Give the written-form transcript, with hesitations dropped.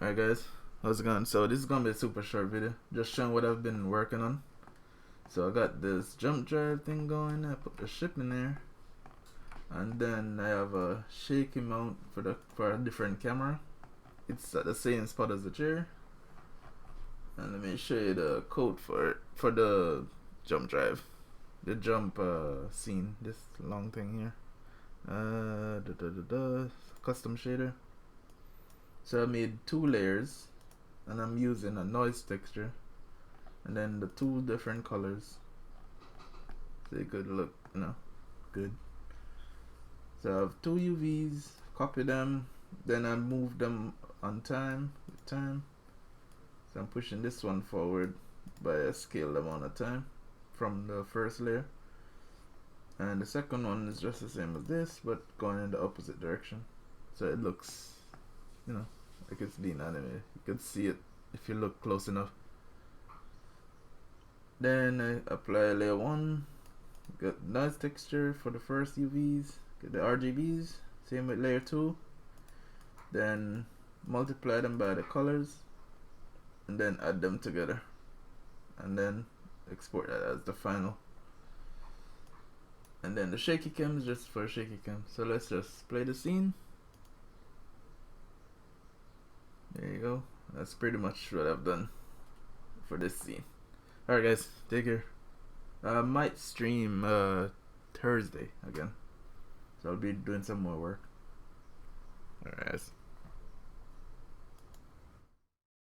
Alright guys, how's it going? So this is gonna be a super short video, just showing what I've been working on. So I got this jump drive thing going, I put the ship in there, and then I have a shaky mount for a different camera. It's at the same spot as the chair. And let me show you the code for it, for the jump drive. The jump scene, this long thing here. Custom shader. So I made 2 layers, and I'm using a noise texture, and then the 2 different colors, so it could look, good. So I have 2 UVs, copy them, then I move them on with time. So I'm pushing this one forward by a scaled amount of time from the first layer, and the second one is just the same as this, but going in the opposite direction, so it looks, like it's being animated. You can see it if you look close enough. Then I apply layer 1, get noise texture for the first UVs, get the RGBs, same with layer 2, then multiply them by the colors, and then add them together, and then export that as the final. And then the shaky cam is just for shaky cam. So let's just play the scene. There you go. That's pretty much what I've done for this scene. Alright guys, take care. I might stream Thursday again, so I'll be doing some more work. Alright guys.